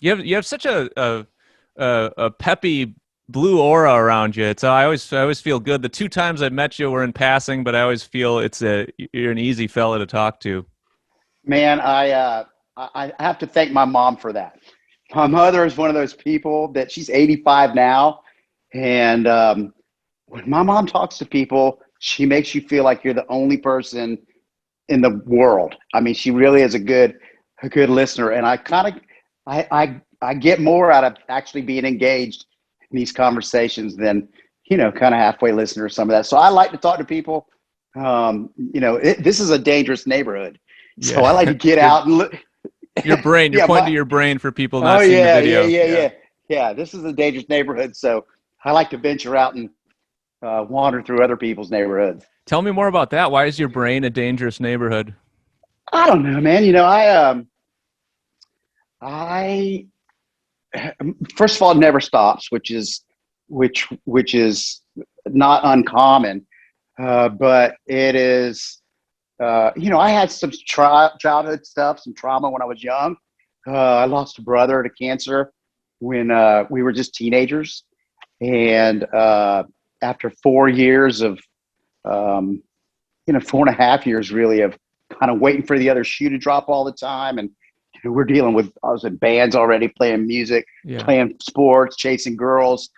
You have such a peppy blue aura around you. It's I always feel good. The two times I met you were in passing, but I always feel you're an easy fella to talk to. Man, I have to thank my mom for that. My mother is one of those people that she's 85 now, and when my mom talks to people, she makes you feel like you're the only person in the world. I mean, she really is a good listener, and I get more out of actually being engaged in these conversations than kind of halfway listener or some of that. So I like to talk to people. This is a dangerous neighborhood, so I like Yeah. to get Your out and look. your brain. You're Yeah, pointing to your brain for people oh not seeing the yeah, yeah, video. yeah, Yeah. yeah, yeah. This is a dangerous neighborhood, so I like to venture out and wander through other people's neighborhoods. Tell me more about that. Why is your brain a dangerous neighborhood? I don't know, man. I first of all, it never stops, which is not uncommon. But it is, I had some childhood stuff, some trauma when I was young. I lost a brother to cancer when we were just teenagers, and after 4 years of, um, 4.5 years really of kind of waiting for the other shoe to drop all the time, and we're dealing with, I was in bands already, playing music, Yeah. playing sports, chasing girls.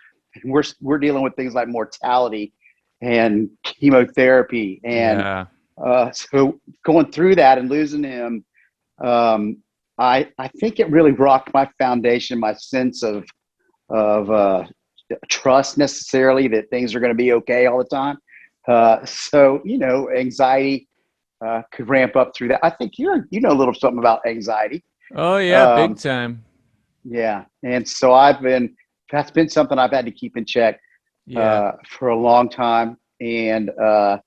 And we're dealing with things like mortality and chemotherapy, and Yeah. so going through that and losing him, um, I think it really rocked my foundation, my sense of trust necessarily that things are going to be okay all the time. So anxiety could ramp up through that. I think you know a little something about anxiety. Oh yeah, big Um, time. yeah, and so that's been something I've had to keep in check Yeah. for a long time, and I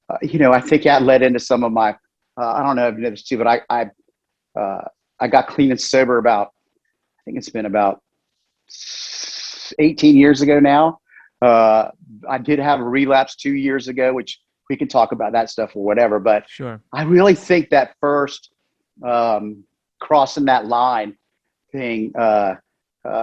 think that led into some of my. I don't know if you know this too, but uh, I got clean and sober about, I think it's been about 18 years ago now. Uh, I did have a relapse 2 years ago, which we can talk about that stuff or whatever. But Sure. I really think that first um, crossing that line thing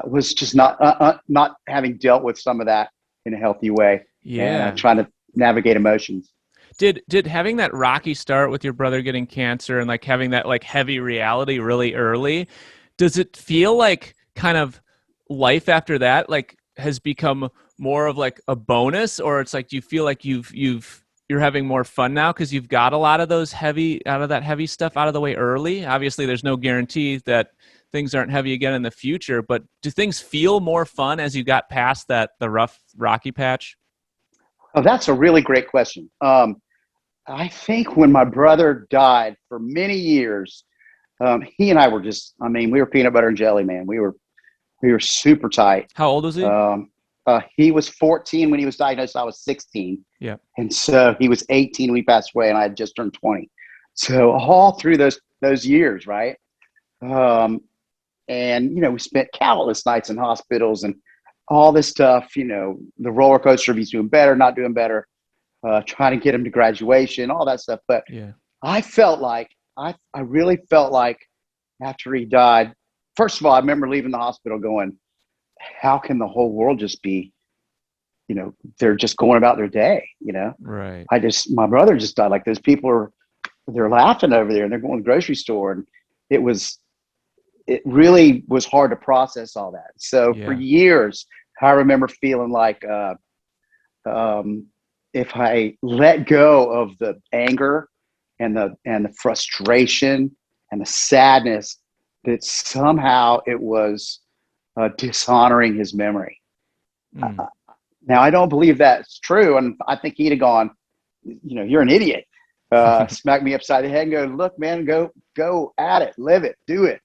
was just not having dealt with some of that in a healthy way, and Yeah. trying to navigate emotions. Did having that rocky start with your brother getting cancer and like having that like heavy reality really early, does it feel like kind of life after that like has become more of like a bonus, or it's like do you feel like you're having more fun now because you've got a lot of those heavy out of that heavy stuff out of the way early? Obviously, there's no guarantee that things aren't heavy again in the future, but do things feel more fun as you got past that the rough rocky patch? Oh, that's a really great question. I think when my brother died for many years, he and I were just, I mean, we were peanut butter and jelly, man. We were super tight. How old was he? He was 14 when he was diagnosed. I was 16. Yeah. And so he was 18 when he passed away, and I had just turned 20. So all through those years, right? Um, and we spent countless nights in hospitals and all this stuff. The roller coaster of he's doing better, not doing better, trying to get him to graduation, all that stuff. But Yeah. I felt like I really felt like after he died, first of all, I remember leaving the hospital going, how can the whole world just be, they're just going about their day, Right. my brother just died. Like those people they're laughing over there and they're going to the grocery store. And it was, it really was hard to process all that. So for Yeah. years, I remember feeling like, um, if I let go of the anger and the frustration and the sadness, that somehow it was dishonoring his memory. Mm. Now I don't believe that's true, and I think he'd have gone, you're an idiot, smack me upside the head and go, look, man, go at it, live it, do it.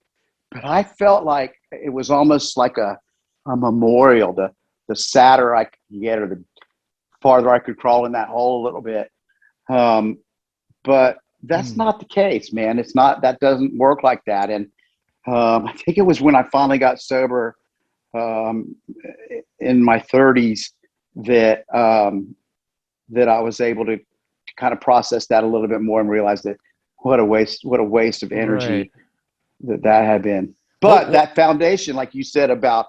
But I felt like it was almost like a memorial. The sadder I could get, or the farther I could crawl in that hole a little bit. Um, but that's Mm. not the case, man. It's not. That doesn't work like that. And I think it was when I finally got sober, um, in my 30s, that I was able to kind of process that a little bit more and realize that what a waste of Right. energy that had been. But that foundation, like you said about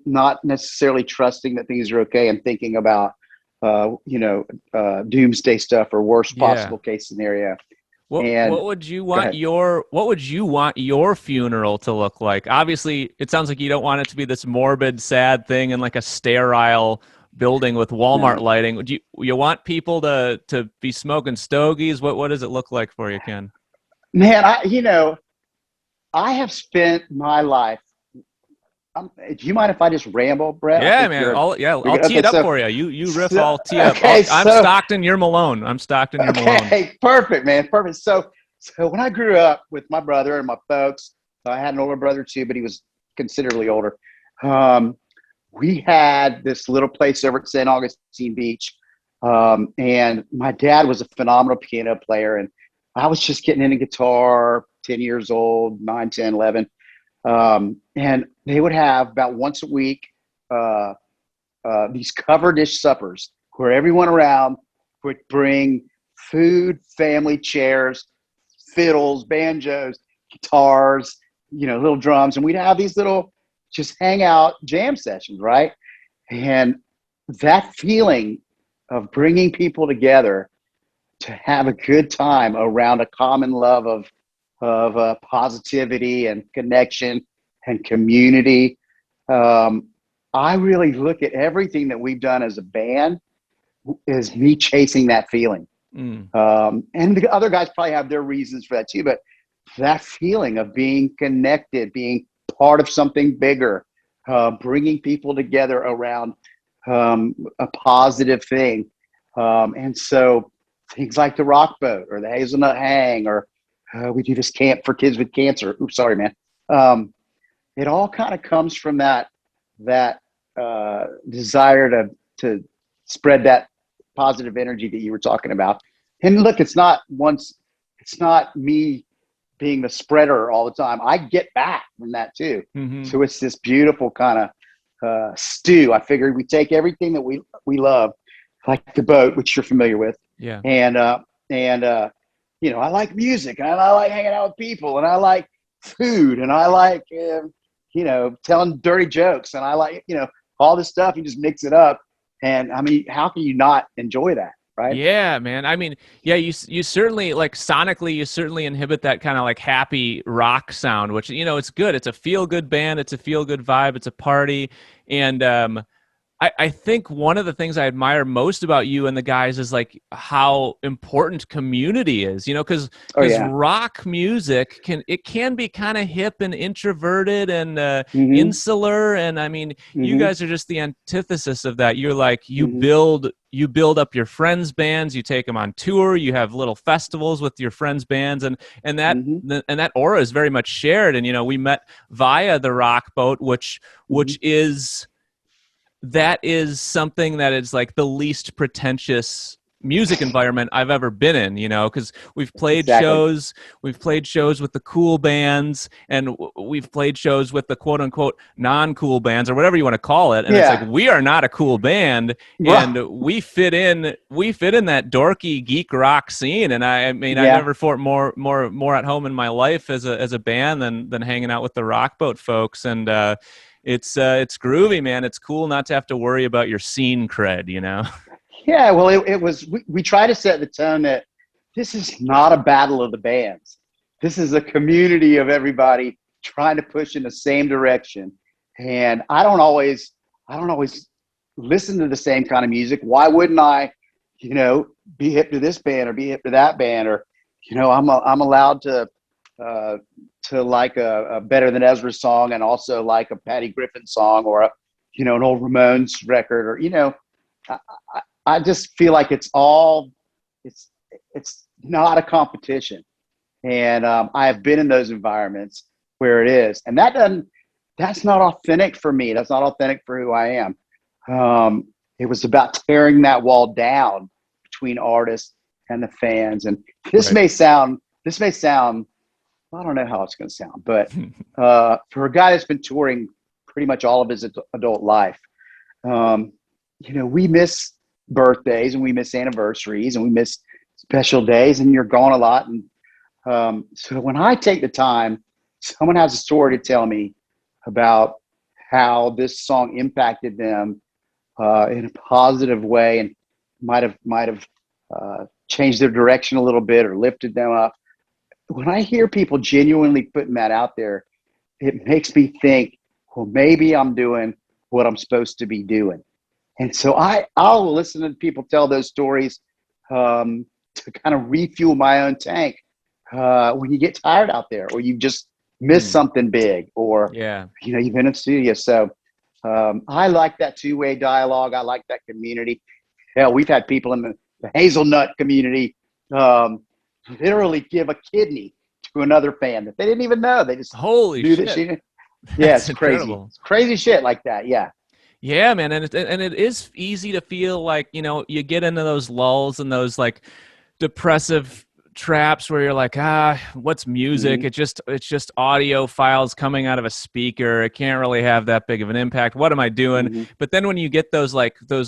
not necessarily trusting that things are okay and thinking about, doomsday stuff or worst Yeah. possible case scenario. What And would you go want ahead. your funeral to look like? Obviously, it sounds like you don't want it to be this morbid, sad thing in like a sterile building with Walmart No, lighting. Would you want people to be smoking stogies? What does it look like for you, Ken? man, I have spent my life. Do you mind if I just ramble, Brett? I Yeah, think man. you're I'll good. tee Okay, it up so, for you. You riff, so I'll tee up. okay, I'm so Stockton, you're Malone. I'm Stockton, you're Malone. okay, perfect, man, perfect. So when I grew up with my brother and my folks, I had an older brother too, but he was considerably older. Um, we had this little place over at St. Augustine Beach, and my dad was a phenomenal piano player, and I was just getting into guitar, 10 years old, 9, 10, 11. And they would have about once a week uh, these cover dish suppers where everyone around would bring food, family chairs, fiddles, banjos, guitars, little drums, and we'd have these little just hang out jam sessions, right? And that feeling of bringing people together to have a good time around a common love of positivity and connection and community. Um, I really look at everything that we've done as a band as me chasing that feeling. Mm. And the other guys probably have their reasons for that too, but that feeling of being connected, being part of something bigger, bringing people together around a positive thing. And so things like the Rock Boat or the Hazelnut Hang, or we do this camp for kids with cancer. Oops, sorry, man. It all kind of comes from that desire to spread that positive energy that you were talking about. And look, it's not me being the spreader all the time. I get back from that too. Mm-hmm. So it's this beautiful kind of stew. I figured we take everything that we love, like the boat, which you're familiar with, Yeah. and I like music, and I like hanging out with people, and I like food, and I like telling dirty jokes, and I like all this stuff. You just mix it up, and I mean, how can you not enjoy that, right? Yeah, man. I mean, yeah, you certainly like sonically, you certainly inhibit that kind of like happy rock sound, which it's good. It's a feel good band. It's a feel good vibe. It's a party, and I think one of the things I admire most about you and the guys is like how important community is, because Oh yeah. rock music can be kind of hip and introverted and Mm-hmm. insular. And I mean, you Mm-hmm. guys are just the antithesis of that. You're like, Mm-hmm. you build up your friends' bands, you take them on tour, you have little festivals with your friends' bands, and Mm-hmm. that aura is very much shared. And we met via the Rock Boat, which Mm-hmm. is that is something that is like the least pretentious music environment I've ever been in, because Exactly. we've played shows with the cool bands, and we've played shows with the quote unquote non-cool bands or whatever you want to call it. And it's like, Yeah. we are not a cool band, Right. and we fit in that dorky geek rock scene. And I mean, I Yeah. never felt more at home in my life as a band than hanging out with the Rock Boat folks. And, it's groovy, man. It's cool not to have to worry about your scene cred. Yeah. Well, it was. We try to set the tone that this is not a battle of the bands. This is a community of everybody trying to push in the same direction. And I don't always listen to the same kind of music. Why wouldn't I, be hip to this band or be hip to that band? Or, I'm allowed uh, to like a Better Than Ezra song, and also like a Patty Griffin song, or an old Ramones record, or I, I just feel like it's it's not a competition. And I have been in those environments where it is, and that's not authentic for me. That's not authentic for who I am. It was about tearing that wall down between artists and the fans. And this Right. may sound I don't know how it's going to sound, but for a guy that's been touring pretty much all of his adult life, um, we miss birthdays, and we miss anniversaries, and we miss special days, and you're gone a lot. And so when I take the time someone has a story to tell me about how this song impacted them in a positive way and might have changed their direction a little bit or lifted them up. When I hear people genuinely putting that out there, it makes me think, well, maybe I'm doing what I'm supposed to be doing. And so I'll listen to people tell those stories to kind of refuel my own tank when you get tired out there, or you just miss something big, or Yeah. you've been in studio. So I like that two-way dialogue. I like that community. Hell, we've had people in the hazelnut community literally give a kidney to another fan that they didn't even know. They just Holy knew that shit. she. Yeah, That's it's crazy. incredible. It's crazy shit like that. Yeah. Yeah, man, and it is easy to feel like, you get into those lulls and those like depressive traps where you're like, what's music? Mm-hmm. It's just audio files coming out of a speaker. It can't really have that big of an impact. What am I doing? Mm-hmm. But then when you get those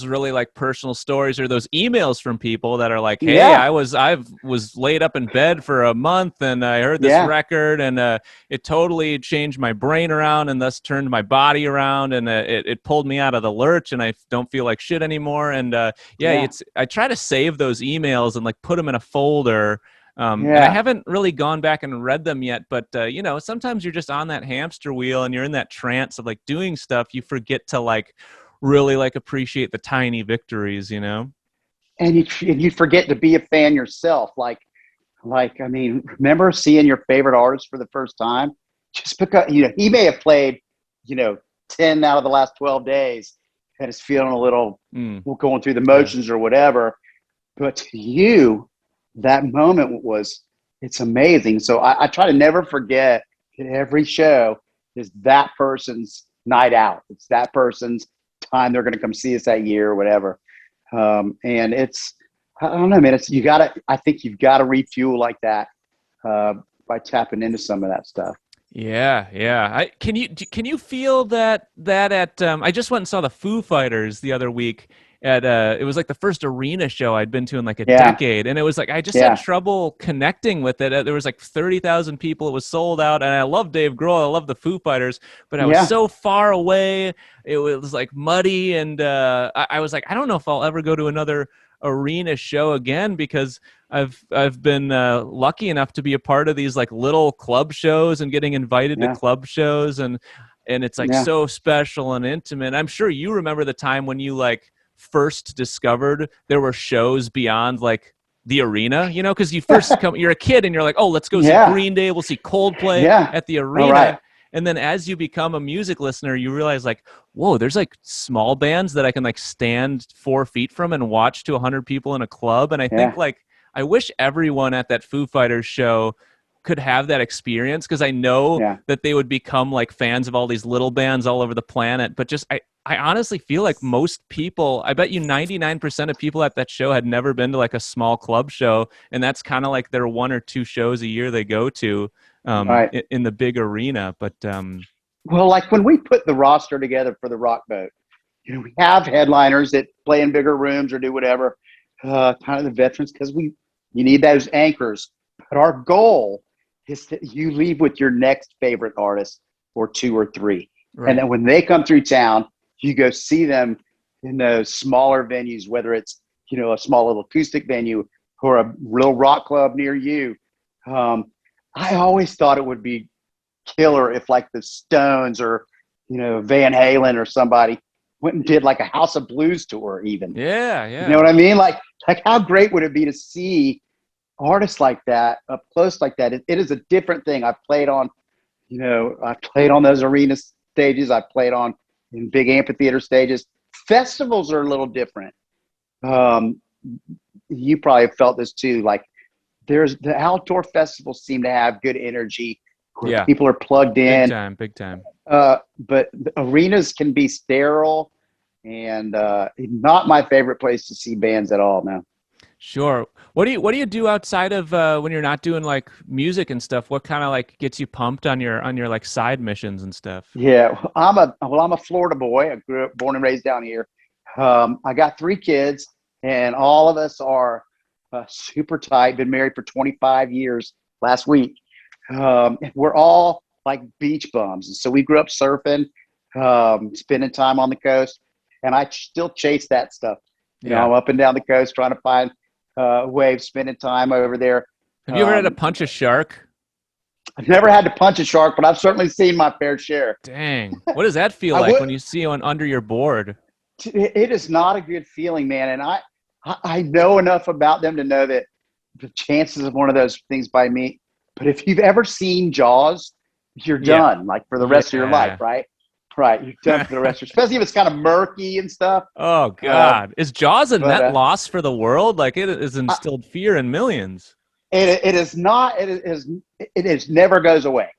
really like personal stories, or those emails from people that are like, hey, Yeah. I was laid up in bed for a month and I heard this Yeah. record, and it totally changed my brain around and thus turned my body around, and it pulled me out of the lurch and I don't feel like shit anymore. And Yeah. I try to save those emails and like put them in a folder. And I Yeah. haven't really gone back and read them yet, but sometimes you're just on that hamster wheel and you're in that trance of like doing stuff. You forget to like really like appreciate the tiny victories. And you forget to be a fan yourself. I mean, remember seeing your favorite artist for the first time? Just because he may have played, 10 out of the last 12 days and is feeling a little going through the Yeah. motions or whatever. But to you, that moment it's amazing. So I try to never forget that every show is that person's night out. It's that person's time they're going to come see us that year or whatever. And I don't know, man. I think you've got to refuel like that by tapping into some of that stuff. Yeah, yeah. Can you feel that at I just went and saw the Foo Fighters the other week at it was like the first arena show I'd been to in like a Yeah, decade, and it was like I just had yeah, trouble connecting with it. There was like 30,000 people. It was sold out, and I love Dave Grohl. I love the Foo Fighters, but I was yeah, so far away. It was like muddy, and I was like, I don't know if I'll ever go to another arena show again, because I've been lucky enough to be a part of these like little club shows and getting invited to yeah, club shows, and it's like yeah, so special and intimate. I'm sure you remember the time when you like first discovered there were shows beyond like the arena, because you're a kid and you're like, oh, let's go see yeah, Green Day, we'll see Coldplay yeah. at the All right. arena. And then as you become a music listener, you realize like, whoa, there's like small bands that I can like stand 4 feet from and watch to 100 people in a club. And I think Yeah, like, I wish everyone at that Foo Fighters show could have that experience, because I know yeah, that they would become like fans of all these little bands all over the planet. But just, I honestly feel like most people, I bet you 99% of people at that show had never been to like a small club show. And that's kind of like their 1 or 2 shows a year they go to right. in the big arena. But Well, like when we put the roster together for the Rock Boat, we have headliners that play in bigger rooms or do whatever, kind of the veterans, because you need those anchors. But our goal is that you leave with your next favorite artist or two or three. And right. then when they come through town, you go see them in those smaller venues, whether it's, a small little acoustic venue or a real rock club near you. I always thought it would be killer if like the Stones or, Van Halen or somebody went and did like a House of Blues tour even. Yeah, You know yeah. what I mean? Like how great would it be to see artists like that up close like that? It is a different thing. I've played on those arena stages. I've played on in big amphitheater stages. Festivals are a little different. Um, you probably have felt this too. Like there's the outdoor festivals seem to have good energy where Yeah. people are plugged Big in. time, big time. But the arenas can be sterile and not my favorite place to see bands at all now. Sure. What do you do outside of when you're not doing like music and stuff? What kind of like gets you pumped on your like side missions and stuff? Yeah, I'm a Florida boy. I grew up, born and raised down here. I got 3 kids, and all of us are super tight. Been married for 25 years. Last week, we're all like beach bums. And so we grew up surfing, spending time on the coast, and I still chase that stuff. Yeah. I'm up and down the coast trying to find waves, spending time over there. Have you ever had to punch a shark? I've never had to punch a shark, but I've certainly seen my fair share. Dang. What does that feel I like would. when you see one under your board? It is not a good feeling, man. And I know enough about them to know that the chances of one of those things by me. But if you've ever seen Jaws, you're done, like for the rest of your life, right? Right, you're done for the rest of your, especially if it's kind of murky and stuff. Oh God, is Jaws a net but loss for the world? Like it has instilled fear in millions. it is not. It is never goes away.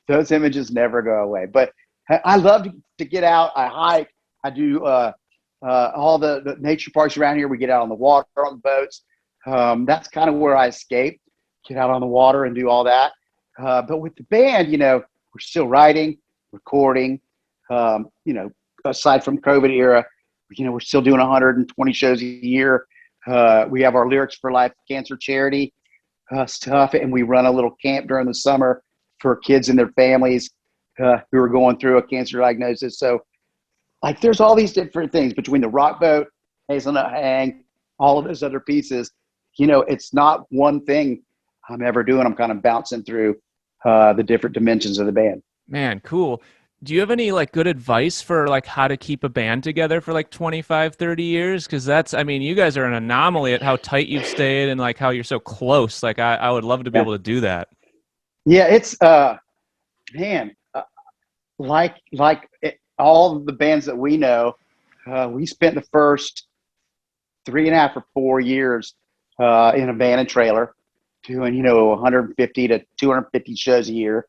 Those images never go away. But I love to get out. I hike. I do all the nature parks around here. We get out on the water on the boats. That's kind of where I escape. Get out on the water and do all that. But with the band, we're still writing, recording. Aside from COVID era, we're still doing 120 shows a year. We have our Lyrics for Life cancer charity stuff, and we run a little camp during the summer for kids and their families who are going through a cancer diagnosis. So, like, there's all these different things between the Rock Boat, Hazelnut Hang, all of those other pieces. It's not one thing I'm ever doing. I'm kind of bouncing through the different dimensions of the band. Man, cool. Do you have any like good advice for like how to keep a band together for like 25, 30 years? Because you guys are an anomaly at how tight you've stayed and like how you're so close. Like I would love to be able to do that. Yeah, it's man, all of the bands that we know, we spent the first 3.5 or 4 years in a van and trailer doing 150 to 250 shows a year.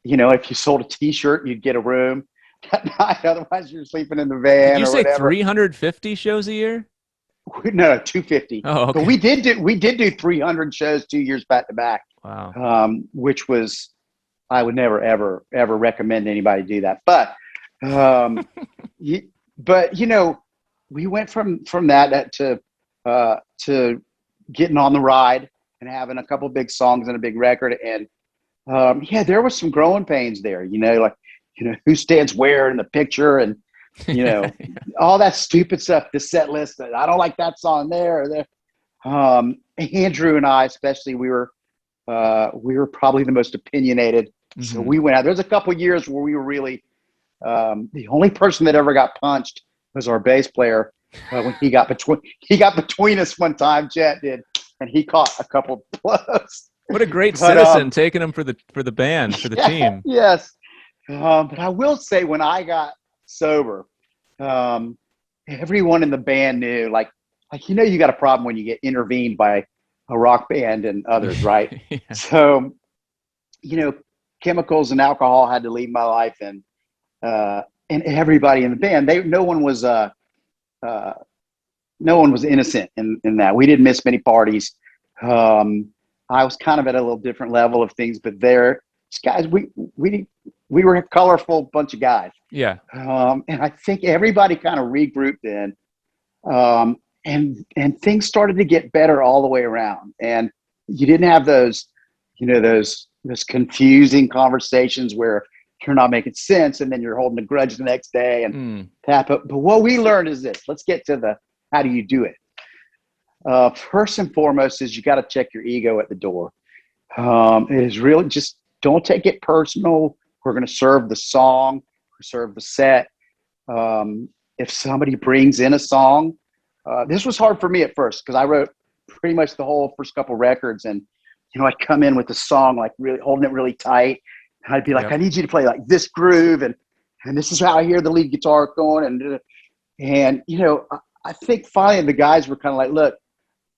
If you sold a T-shirt, you'd get a room that night. Otherwise, you're sleeping in the van. Did you or say whatever. 350 shows a year? No, 250. Oh, okay. But we did do 300 shows 2 years back to back. Wow. Which was, I would never ever recommend anybody do that. But we went from that to getting on the ride and having a couple big songs and a big record. And there was some growing pains there, who stands where in the picture and, all that stupid stuff, the set list. I don't like that song there or there. Andrew and I, especially, we were probably the most opinionated. Mm-hmm. So we went out. There's a couple years where we were really, the only person that ever got punched was our bass player. When he got between us one time, Jet did, and he caught a couple blows. What a great citizen, taking him for the band, for the team. Yes. But I will say, when I got sober, everyone in the band knew, like you got a problem when you get intervened by a rock band and others, right? Yeah. So, chemicals and alcohol had to leave my life, and everybody in the band, no one was innocent in that. We didn't miss many parties. I was kind of at a little different level of things, but guys, we were a colorful bunch of guys. Yeah. And I think everybody kind of regrouped then. And things started to get better all the way around. And you didn't have those confusing conversations where you're not making sense and then you're holding a grudge the next day and tap it. But what we learned is this. Let's get to how do you do it? First and foremost is you got to check your ego at the door. It is really just don't take it personal. We're going to serve the song, serve the set. If somebody brings in a song, this was hard for me at first because I wrote pretty much the whole first couple records, and I'd come in with the song like really holding it really tight. And I'd be like, I need you to play like this groove, and this is how I hear the lead guitar going, and I think finally the guys were kind of like, look,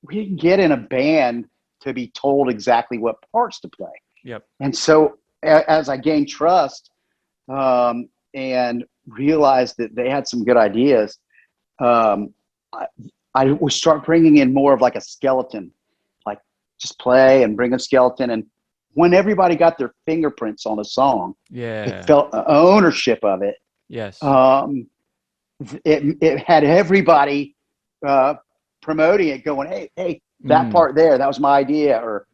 we didn't get in a band to be told exactly what parts to play. Yep. And so as I gained trust and realized that they had some good ideas, I would start bringing in more of like a skeleton, like just play and bring a skeleton. And when everybody got their fingerprints on a song, it felt ownership of it. Yes. It had everybody promoting it, going, hey, that part there, that was my idea, or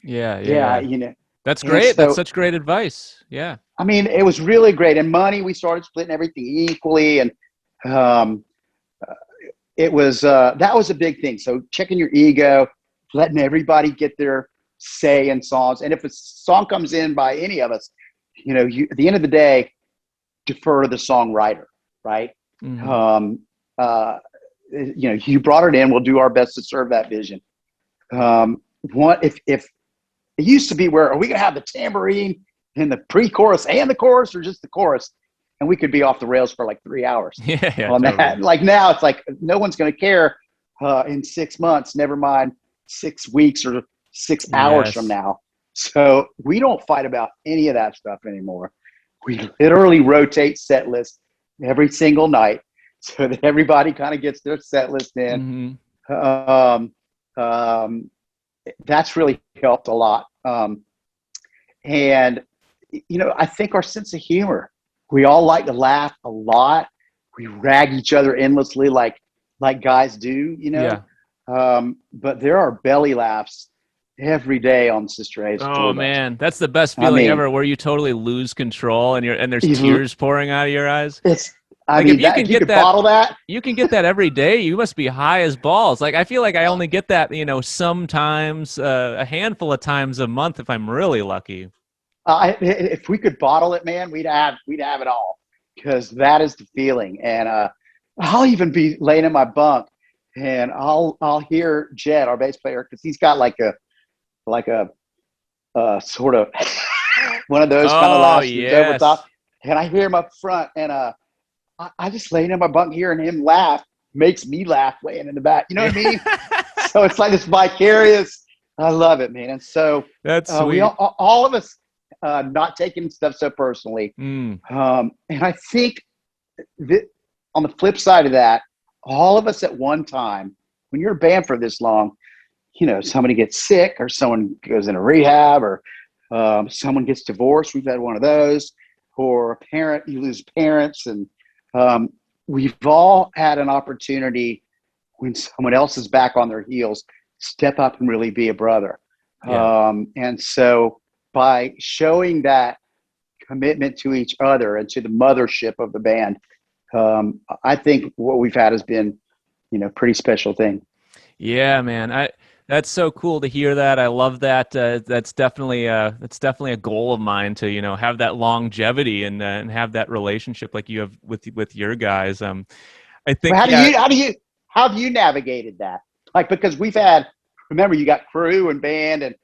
That's And great. That's so, such great advice. Yeah. I mean, it was really great. And money, we started splitting everything equally. And um, it was that was a big thing. So checking your ego, letting everybody get their say in songs. And if a song comes in by any of us, at the end of the day, defer to the songwriter, right? Mm-hmm. Um, you brought it in. We'll do our best to serve that vision. If it used to be where are we going to have the tambourine in the pre-chorus and the chorus, or just the chorus, and we could be off the rails for like 3 hours Yeah, on totally. that. Like now, it's like no one's going to care in 6 months. Never mind 6 weeks or 6 hours from Yes. now. So we don't fight about any of that stuff anymore. We literally rotate set lists every single night so that everybody kind of gets their set list in. Mm-hmm. That's really helped a lot. And, I think our sense of humor, we all like to laugh a lot. We rag each other endlessly like guys do, Yeah. But there are belly laughs every day on Sister Hazel Oh tour bus. man, that's the best I feeling mean, ever, where you totally lose control and there's tears pouring out of your eyes. it's, I Like if mean, you that can if you get could that, bottle that, you can get that every day. You must be high as balls. Like I feel like I only get that, sometimes a handful of times a month if I'm really lucky. if we could bottle it, man, we'd have it all, because that is the feeling. And I'll even be laying in my bunk, and I'll hear Jed, our bass player, because he's got like a sort of one of those kind of Oh laughs that's over yes. top, and I hear him up front, and I just laying in my bunk hearing him laugh makes me laugh laying in the back. You know what I mean? So it's like this vicarious. I love it, man. And so That's we sweet. all of us not taking stuff so personally. Mm. And I think that on the flip side of that, all of us at one time, when you're a band for this long, somebody gets sick, or someone goes into rehab, or someone gets divorced. We've had one of those. Or you lose parents. And we've all had an opportunity, when someone else is back on their heels, step up and really be a brother. Yeah. And so by showing that commitment to each other and to the mothership of the band, I think what we've had has been, pretty special thing. Yeah, man. That's so cool to hear that. I love that. That's definitely a goal of mine to, have that longevity and have that relationship like you have with your guys. I Well, think yeah. how have you navigated that? Like, because remember, you got crew and band and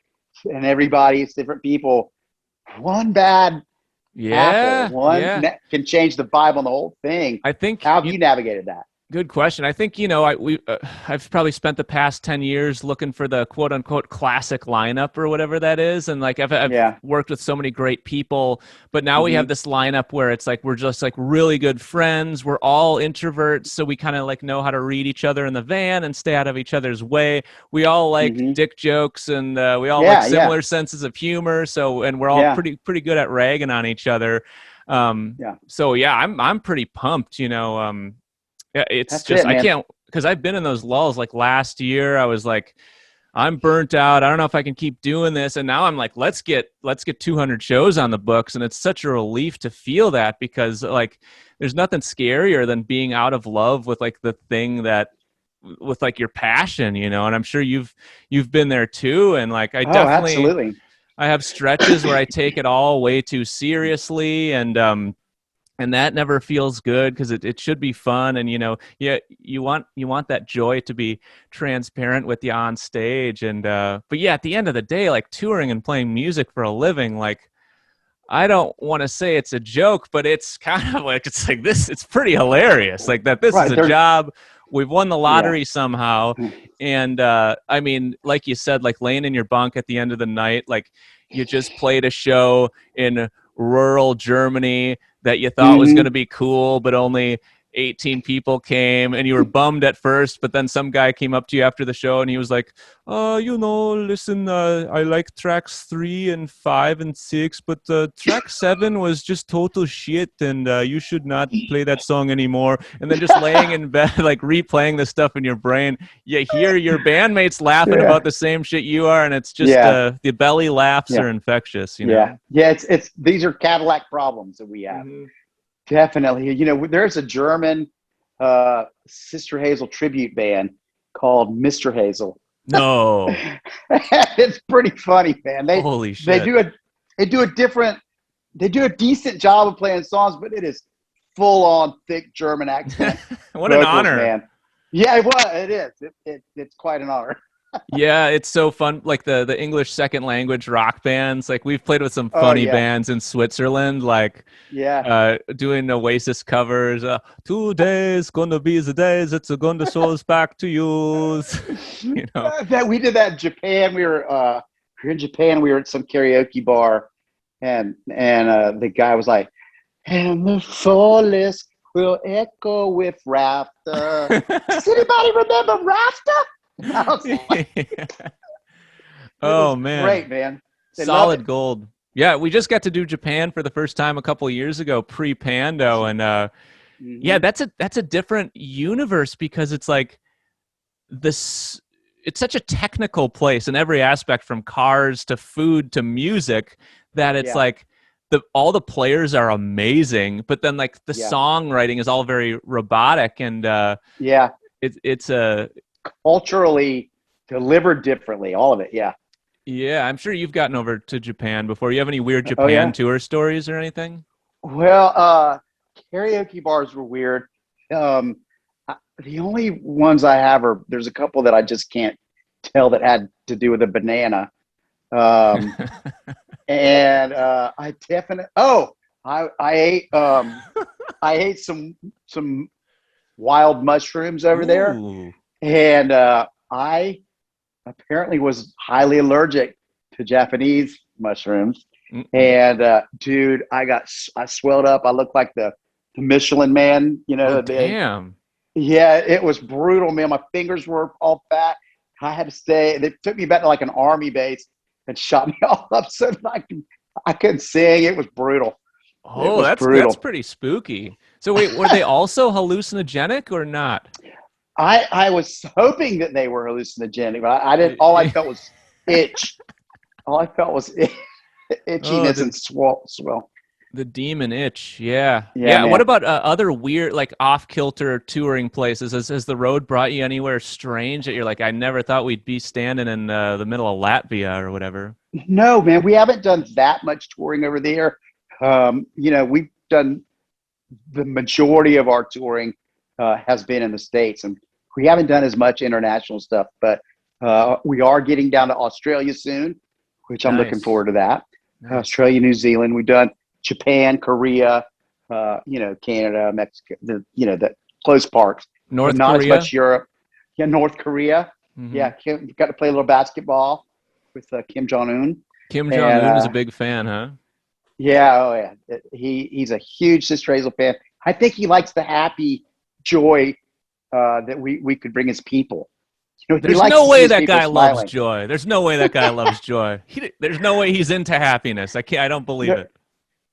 everybody, it's different people. One bad apple, Yeah, one yeah. can change the vibe on the whole thing. I think How have you navigated that? Good question. I think I've probably spent the past 10 years looking for the quote unquote classic lineup or whatever that is, and like I've Yeah. worked with so many great people, but now we have Mm-hmm. this lineup where it's like we're just like really good friends. We're all introverts, so we kind of like know how to read each other in the van and stay out of each other's way. We all like Mm-hmm. dick jokes, and we all like Yeah. Yeah. similar senses of humor. So and we're all Yeah. pretty good at ragging on each other. Yeah. So yeah, I'm pretty pumped. Yeah, it's That's just it, I man. can't, because I've been in those lulls. Like last year, I was like, I'm burnt out. I don't know if I can keep doing this. And now I'm like, let's get 200 shows on the books, and it's such a relief to feel that, because like there's nothing scarier than being out of love with like the thing that with like your passion, and I'm sure you've been there too. And like Oh, absolutely. I have stretches where I take it all way too seriously, and that never feels good, because it should be fun. And yeah, you want that joy to be transparent with you on stage. And but yeah, at the end of the day, like touring and playing music for a living, like I don't want to say it's a joke, but it's kind of like it's pretty hilarious, like that this is Right a there. job. We've won the Yeah. lottery somehow. And I mean, like you said, like laying in your bunk at the end of the night, like you just played a show in rural Germany that you thought was going Mm-hmm. to be cool, but only 18 people came, and you were bummed at first, but then some guy came up to you after the show and he was like, listen, I like tracks 3 and 5 and 6, but track 7 was just total shit, and you should not play that song anymore. And then just laying in bed, like replaying the stuff in your brain, you hear your bandmates laughing about the same shit you are, and it's just the belly laughs are infectious, you know? It's these are Cadillac problems that we have. Mm-hmm. Definitely. There's a German Sister Hazel tribute band called Mr. Hazel. No. It's pretty funny, man. Holy shit. They do a decent job of playing songs, but it is full on thick German accent. What vocals, an honor, man. Yeah, it is. It's quite an honor. Yeah, it's so fun. Like the English second language rock bands. Like we've played with some funny bands in Switzerland, like doing Oasis covers. Today's gonna be the day that's gonna show us back to you. That we did that in Japan. We were in Japan. We were at some karaoke bar, and the guy was like, "And the forest will echo with rafter." Does anybody remember rafter? Oh man, great, man. Solid gold. Yeah, we just got to do Japan for the first time a couple of years ago, pre-Pando, and yeah, that's a different universe, because it's like this. It's such a technical place in every aspect, from cars to food to music, that it's like all the players are amazing, but then like the songwriting is all very robotic, and it's a culturally delivered differently, all of it. Yeah, I'm sure you've gotten over to Japan before. You have any weird Japan tour stories or anything? Well, karaoke bars were weird. The only ones I have there's a couple that I just can't tell that had to do with a banana. And I definitely I ate some wild mushrooms over there. And I apparently was highly allergic to Japanese mushrooms. And dude, I swelled up. I looked like the Michelin Man, Damn. Yeah, it was brutal, man. My fingers were all fat. I had to stay. They took me back to like an army base and shot me all up so that I couldn't sing. It was brutal. Oh, that's pretty spooky. So wait, were they also hallucinogenic or not? I was hoping that they were hallucinogenic, but I didn't. All I felt was itch. All I felt was itchiness and swell. The demon itch. Yeah. What about other weird, like off-kilter touring places? Has the road brought you anywhere strange that you're like, I never thought we'd be standing in the middle of Latvia or whatever? No, man, we haven't done that much touring over there. We've done the majority of our touring has been in the States, and we haven't done as much international stuff, but we are getting down to Australia soon, which I'm looking forward to that. Nice. Australia, New Zealand. We've done Japan, Korea, Canada, Mexico, the close parts. North not Korea? As much Europe. Yeah, North Korea. Mm-hmm. Yeah, got to play a little basketball with Kim Jong-un. Kim Jong-un is a big fan, huh? Yeah, he's a huge Sister Hazel fan. I think he likes the happy joy that we could bring as people. There's no way that guy loves joy. There's no way that guy loves joy. There's no way he's into happiness. I don't believe it.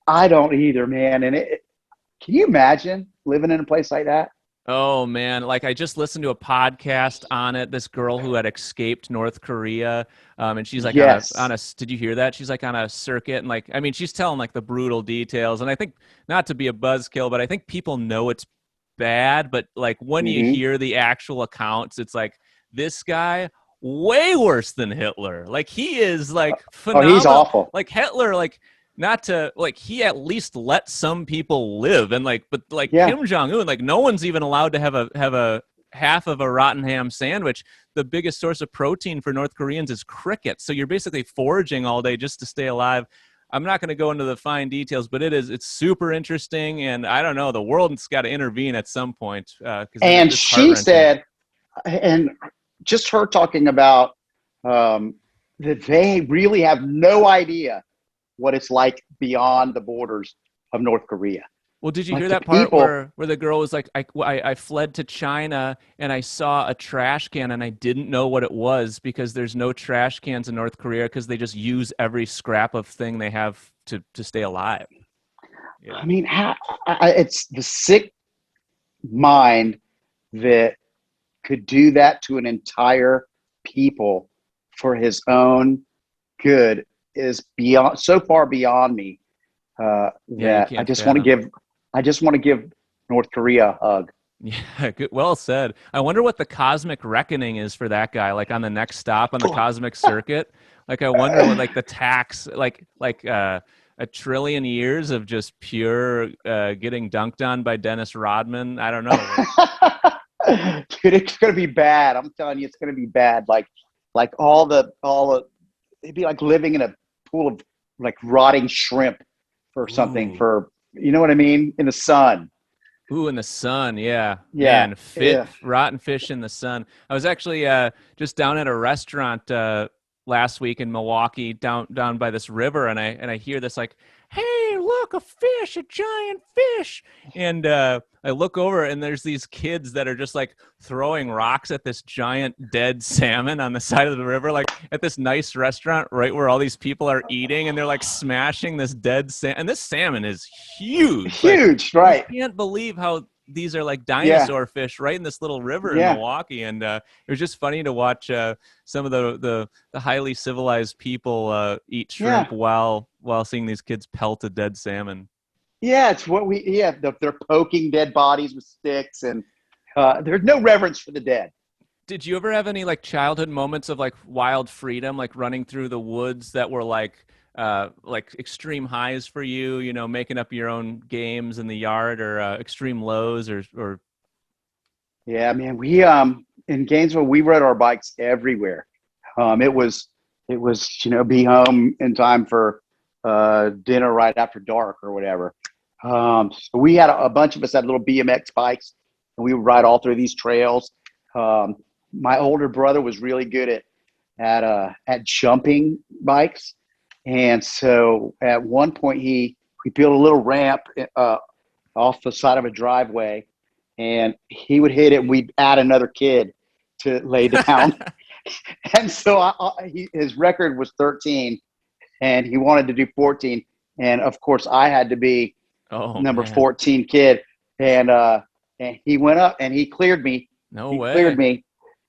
I don't either, man. And can you imagine living in a place like that? Oh man, like I just listened to a podcast on it. This girl who had escaped North Korea, and she's like on a. Did you hear that? She's like on a circuit, and she's telling like the brutal details. And I think, not to be a buzzkill, but I think people know it's bad. But like when you hear the actual accounts, it's like, this guy way worse than Hitler. Like he is like phenomenal. Oh, he's awful. Like Hitler, like. Not to he at least let some people live, and Kim Jong-un, like no one's even allowed to have a half of a rotten ham sandwich. The biggest source of protein for North Koreans is crickets, so you're basically foraging all day just to stay alive. I'm not going to go into the fine details, but it's super interesting, and I don't know, the world's got to intervene at some point. And she said, and just her talking about that they really have no idea what it's like beyond the borders of North Korea. Well, did you Like hear the that part people, where the girl was like, I fled to China and I saw a trash can and I didn't know what it was because there's no trash cans in North Korea because they just use every scrap of thing they have to stay alive. Yeah. I mean, it's the sick mind that could do that to an entire people for his own good is beyond so far beyond me Yeah, you that can't fathom. I just want to give North Korea a hug. Yeah, good, well said. I wonder what the cosmic reckoning is for that guy, like on the next stop on the cosmic circuit. Like I wonder what like the tax like a trillion years of just pure getting dunked on by Dennis Rodman. I don't know. Like, Dude, it's gonna be bad. I'm telling you, it's gonna be bad. Like all the it'd be like living in a pool of like rotting shrimp or something ooh. for you know what I mean in the sun. Ooh, in the sun, yeah, Yeah, man, fit yeah. rotten fish in the sun. I was actually just down at a restaurant last week in Milwaukee, down by this river, and I hear this like, "Hey, look, a fish, a giant fish!" And I look over, and there's these kids that are just like throwing rocks at this giant dead salmon on the side of the river, like at this nice restaurant right where all these people are eating, and they're like smashing this dead salmon. And this salmon is huge, like Huge, you right? can't believe how these are like Yeah, dinosaur fish right in this little river in yeah, Milwaukee, and it was just funny to watch some of the highly civilized people eat yeah, shrimp while seeing these kids pelt a dead salmon. yeah. It's what we yeah. They're poking dead bodies with sticks, and there's no reverence for the dead. Did you ever have any like childhood moments of like wild freedom, like running through the woods that were like extreme highs for you, you know, making up your own games in the yard, or extreme lows, or Yeah, man. We in Gainesville we rode our bikes everywhere. It was be home in time for dinner right after dark or whatever. So we had a bunch of us had little BMX bikes, and we would ride all through these trails. Um, my older brother was really good at jumping bikes, and so at one point he built a little ramp uh, off the side of a driveway, and he would hit it, and we'd add another kid to lay down. And so his record was 13, and he wanted to do 14. And of course, I had to be oh number man, 14 kid. And he went up and he cleared me. no He cleared way. me.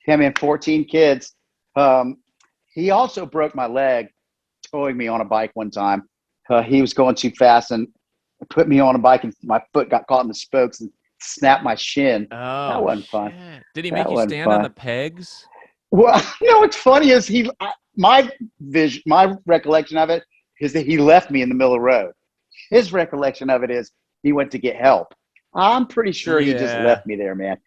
Him and 14 kids. Um, he also broke my leg towing me on a bike one time. He was going too fast and put me on a bike, and my foot got caught in the spokes and snapped my shin. That Oh wasn't fun. shit! Did he make That you wasn't stand on the fun. pegs? Well, what's funny is my recollection of it is that he left me in the middle of the road. His recollection of it is he went to get help. I'm pretty sure he just Yeah. left me there, man.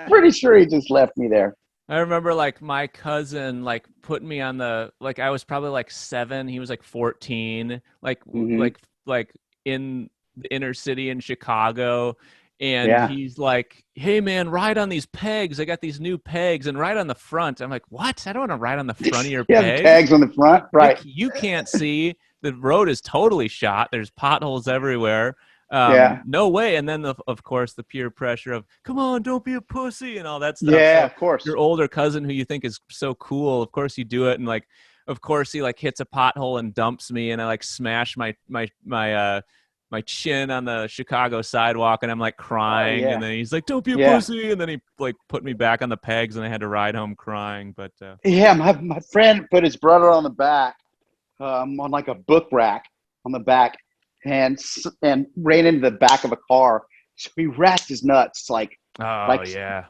Pretty sure he just left me there. I remember like my cousin like putting me on the like I was probably like 7, he was like 14, Hmm. like in the inner city in Chicago, and Yeah. he's like, "Hey man, ride on these pegs. I got these new pegs and ride on the front." I'm like, "What? I don't want to ride on the front of your Yeah, the pegs. tags on the front. You Right. you can't see. The road is totally shot. There's potholes everywhere. Yeah. No way." And then of course the peer pressure of "come on, don't be a pussy" and all that stuff. Yeah, So of course. your older cousin who you think is so cool, of course you do it, and like of course he like hits a pothole and dumps me, and I like smash my chin on the Chicago sidewalk, and I'm like Oh, crying, and yeah. then he's like, "Don't be a Yeah. pussy," and then he like put me back on the pegs, and I had to ride home crying. But Yeah. My friend put his brother on the back, on like a book rack on the back, and ran into the back of a car. So he racked his nuts oh like yeah.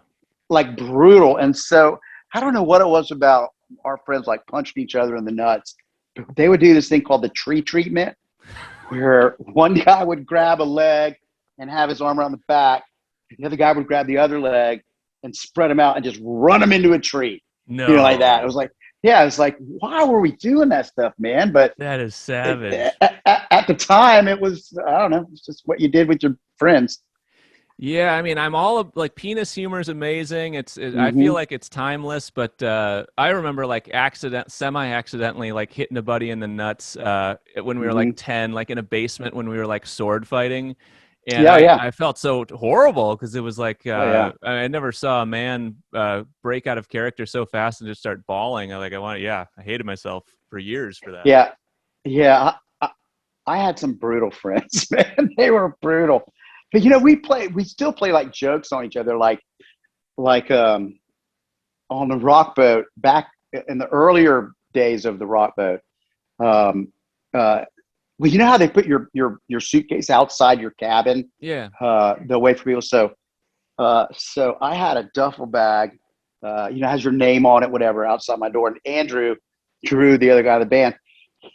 like brutal. And so I don't know what it was about our friends like punching each other in the nuts. They would do this thing called the tree treatment, where one guy would grab a leg and have his arm around the back, and the other guy would grab the other leg and spread them out and just run them into a tree, like that. It was No. like, yeah, it's like, why were we doing that stuff, man? But That is savage. at the time, it was, I don't know, it's just what you did with your friends. Yeah, I mean, I'm all like penis humor is amazing. I feel Hmm. like it's timeless, but I remember like semi-accidentally like hitting a buddy in the nuts when we were like Hmm. 10, like in a basement when we were like sword fighting. And Yeah, I yeah. felt so horrible because it was like Oh, yeah. I never saw a man break out of character so fast and just start bawling. I hated myself for years for that. Yeah. Yeah. I had some brutal friends, man. They were brutal. But we still play like jokes on each other, like on the rock boat back in the earlier days of the rock boat. Um, uh, well, you know how they put your suitcase outside your cabin, Yeah. the way for people. So I had a duffel bag, has your name on it, whatever, outside my door. And Andrew, Drew, the other guy of the band,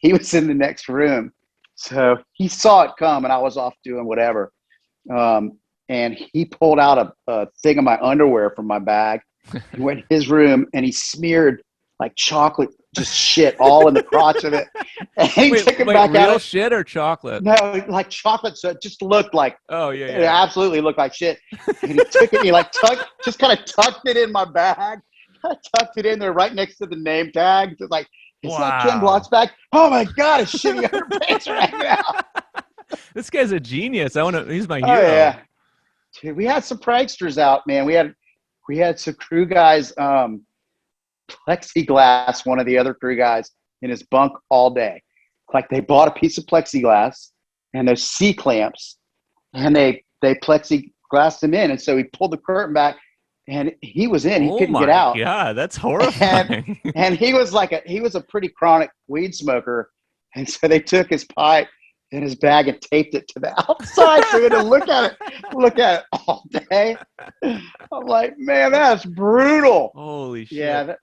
he was in the next room. So he saw it come, and I was off doing whatever. And he pulled out a thing of my underwear from my bag and went in his room, and he smeared like chocolate, just shit all in the crotch of it. And he took it Wait, back real out. shit or chocolate? No, like chocolate. So it just looked like, Oh, yeah, it yeah. absolutely looked like shit. And he took it, and he like just kind of tucked it in my bag. Tucked it in there right next to the name tag. It's like, is that Ken Block's Wow. bag? Oh my God, his shitty underpants are hanging out. This guy's a genius. He's my Oh hero. yeah. Dude, we had some pranksters out, man. We had some crew guys, plexiglass, one of the other crew guys in his bunk all day. Like they bought a piece of plexiglass and those C clamps, and they plexiglassed him in. And so he pulled the curtain back, and he was in. He Oh couldn't get my out. God, that's And horrifying. and he was a pretty chronic weed smoker, and so they took his pipe in his bag and taped it to the outside so he had to look at it all day. I'm like, man, that's brutal. Holy Yeah. shit.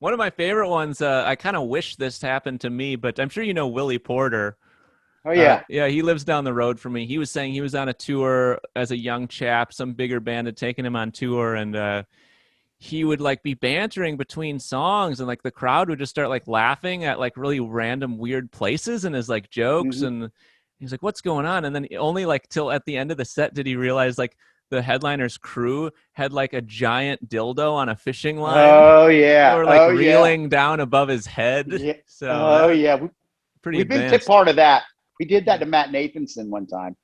One of my favorite ones, I kind of wish this happened to me, but I'm sure you know Willie Porter. Oh yeah. Yeah, he lives down the road from me. He was saying he was on a tour as a young chap. Some bigger band had taken him on tour, and he would like be bantering between songs, and like the crowd would just start like laughing at like really random weird places and his like jokes. Hmm. And he's like, what's going on? And then only like till at the end of the set did he realize like the headliner's crew had like a giant dildo on a fishing line Oh that yeah. were like Oh yeah. reeling down above his head. Yeah. So Oh that yeah. pretty We've been advanced. part of that. We did that to Matt Nathanson one time.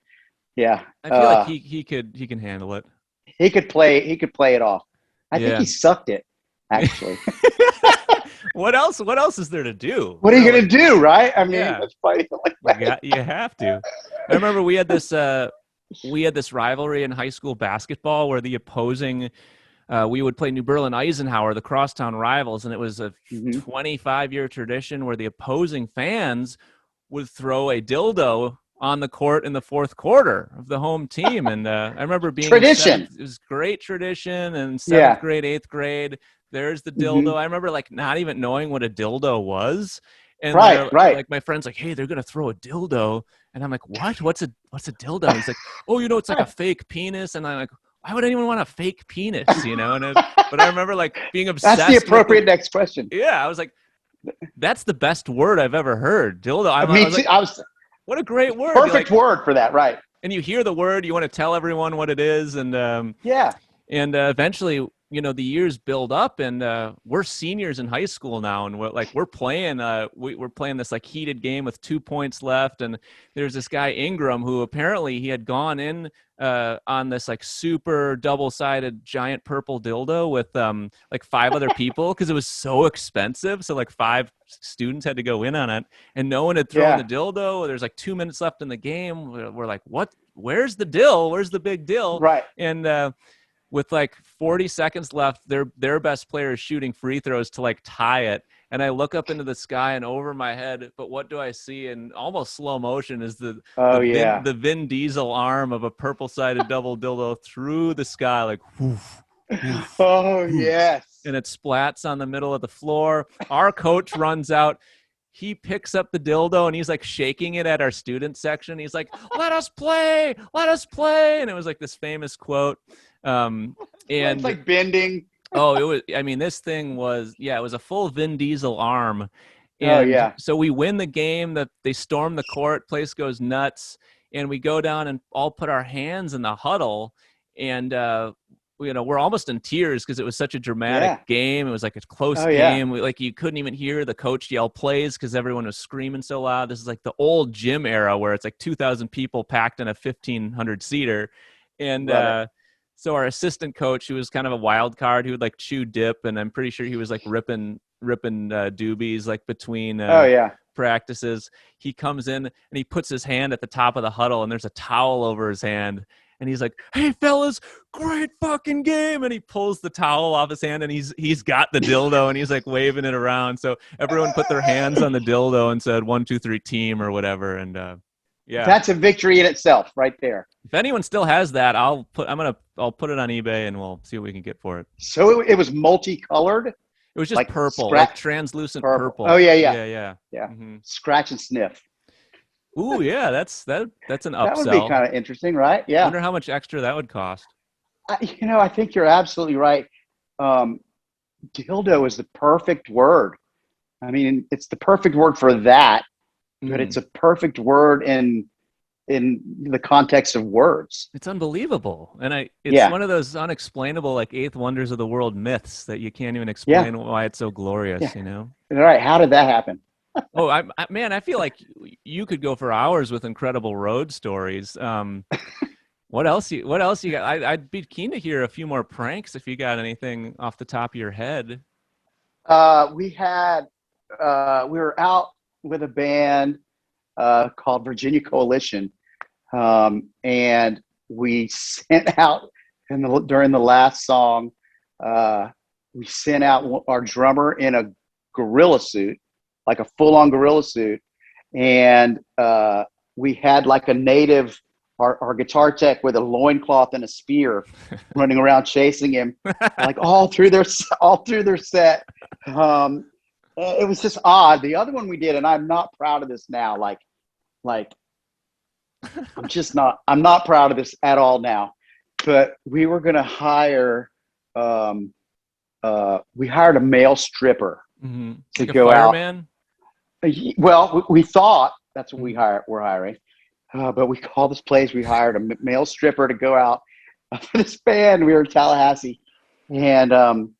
Yeah. I feel like he can handle it. He could play it off. I think Yeah. he sucked it, actually. What else is there to do? What are you gonna do, right? I mean, Yeah. let's fight it like that. You have to. I remember we had this rivalry in high school basketball where the opposing we would play New Berlin Eisenhower, the crosstown rivals, and it was a Hmm. 25-year tradition where the opposing fans would throw a dildo on the court in the fourth quarter of the home team. And I remember being in Tradition. seventh, it was great tradition, and seventh Yeah. grade, eighth grade, there's the dildo. Hmm. I remember like not even knowing what a dildo was. And Right. they're Right. like, my friend's like, hey, they're gonna throw a dildo. And I'm like, what? What's a dildo? He's like, oh, it's like a fake penis. And I'm like, why would anyone want a fake penis? But I remember like being That's the obsessed with appropriate next question. yeah, I was like, that's the best word I've ever heard. Dildo. I Me was too. like, I was what a great word. perfect word for that. Right. And you hear the word, you want to tell everyone what it is, Yeah. and eventually, the years build up, and we're seniors in high school now, and we're playing, we're playing this like heated game with 2 points left, and there's this guy Ingram who apparently he had gone in on this like super double-sided giant purple dildo with like 5 other people because it was so expensive, so like 5 students had to go in on it, and no one had thrown the Yeah. dildo. There's like 2 minutes left in the game. We're like, what? Where's the dill? Where's the big dill? Right. And with like 40 seconds left, their best player is shooting free throws to like tie it. And I look up into the sky and over my head, but what do I see in almost slow motion is the Oh the Vin, yeah. the Vin Diesel arm of a purple-sided double dildo through the sky, like woof, woof, Oh woof, yes. and it splats on the middle of the floor. Our coach runs out. He picks up the dildo and he's like shaking it at our student section. He's like, let us play, let us play. And it was like this famous quote. It's And like bending. oh, it was, I mean, this thing was, yeah, it was a full Vin Diesel arm. Oh And yeah. so we win the game, that they storm the court, place goes nuts. And we go down and all put our hands in the huddle. and we're almost in tears because it was such a dramatic Yeah. game. It was like a close Oh yeah. game. Like you couldn't even hear the coach yell plays because everyone was screaming so loud. This is like the old gym era where it's like 2,000 people packed in a 1,500 seater, and Love it. so our assistant coach, who was kind of a wild card, he would like chew dip, and I'm pretty sure he was like ripping doobies like between Oh yeah. practices. He comes in and he puts his hand at the top of the huddle, and there's a towel over his hand. And he's like, "Hey fellas, great fucking game!" And he pulls the towel off his hand, and he's got the dildo, and he's like waving it around. So everyone put their hands on the dildo and said 1, 2, 3 team or whatever. And yeah, That's a victory in itself, right there. if anyone still has that, I'll put it on eBay, and we'll see what we can get for it. So it was multicolored, It was just like purple, like translucent purple. Oh yeah, yeah, yeah. yeah. Mm-hmm. Scratch and sniff. Ooh, yeah, that's an upsell. That would be kind of interesting, right? I Yeah. wonder how much extra that would cost. I think you're absolutely right. Dildo is the perfect word. I mean, it's the perfect word for that, but it's a perfect word in the context of words. It's unbelievable, and it's one of those unexplainable, like eighth wonders of the world myths that you can't even explain why it's so glorious. Yeah. You know? All right. How did that happen? Oh, man, I feel like you could go for hours with incredible road stories. What else you got? I'd be keen to hear a few more pranks if you got anything off the top of your head. We were out with a band called Virginia Coalition, and we sent out during the last song. We sent out our drummer in a gorilla suit, like a full-on gorilla suit, and we had like a native, our guitar tech with a loincloth and a spear running around chasing him, like all through their set. It was just odd. The other one we did, and I'm not proud of this now. Like I'm not proud of this at all now. But we were going to hire. We hired a male stripper to like go a out. fireman? Well, we thought that's what we're hiring. But we called this place. We hired a male stripper to go out for this band. We were in Tallahassee, and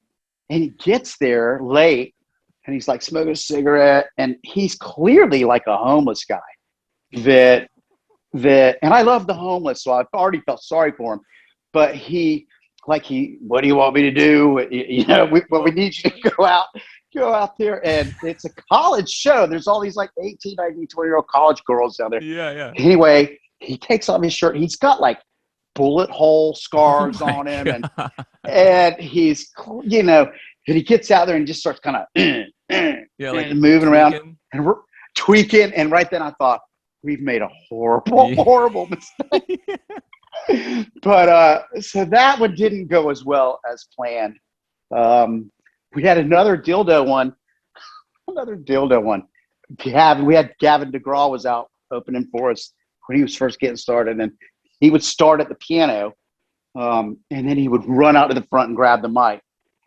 he gets there late, and he's like smoking a cigarette, and he's clearly like a homeless guy. And I love the homeless, so I've already felt sorry for him. But what do you want me to do? We need you to go out there, and it's a college show. There's all these like 18, 19, 20-year-old college girls down there. Yeah. Anyway, he takes off his shirt. He's got like bullet hole scars on him, and he's, and he gets out there and just starts kind of like moving around and we're tweaking. And right then I thought, we've made a horrible mistake. But so that one didn't go as well as planned. We had another dildo one. We had Gavin DeGraw was out opening for us when he was first getting started, and he would start at the piano, and then he would run out to the front and grab the mic.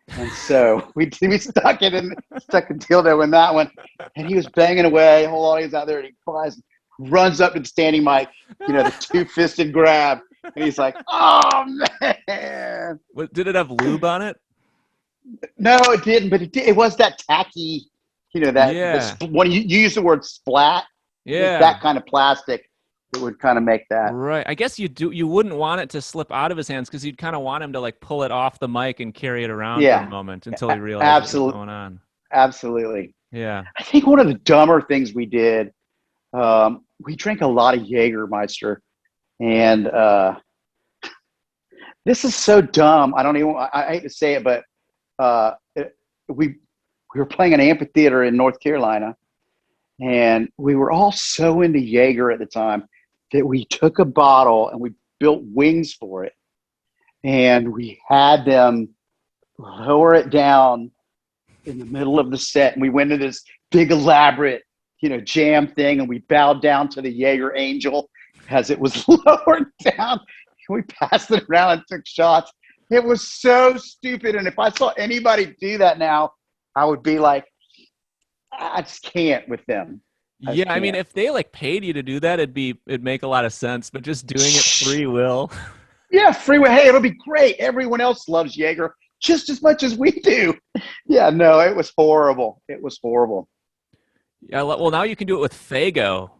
And so we stuck a dildo in that one, and he was banging away. The whole audience out there, and he flies, runs up to the standing mic, the two-fisted grab, and he's like, "Oh man!" Did it have lube on it? No, it didn't. But it was that tacky, when you use the word splat, that kind of plastic. It would kind of make that. Right. I guess you wouldn't want it to slip out of his hands because you'd kind of want him to like pull it off the mic and carry it around for a moment until he realizes what's going on. Absolutely. Yeah. I think one of the dumber things we did, we drank a lot of Jägermeister, and this is so dumb. I hate to say it, but we were playing an amphitheater in North Carolina, and we were all so into Jaeger at the time that we took a bottle and we built wings for it, and we had them lower it down in the middle of the set, and we went to this big elaborate jam thing, and we bowed down to the Jaeger Angel as it was lowered down, and we passed it around and took shots. It was so stupid, and if I saw anybody do that now, I would be like, I just can't with them. I mean, if they like paid you to do that, it'd make a lot of sense. But just doing it free will. Yeah, freeway. Hey, it'll be great. Everyone else loves Jaeger just as much as we do. Yeah, no, it was horrible. It was horrible. Yeah, well, now you can do it with Fago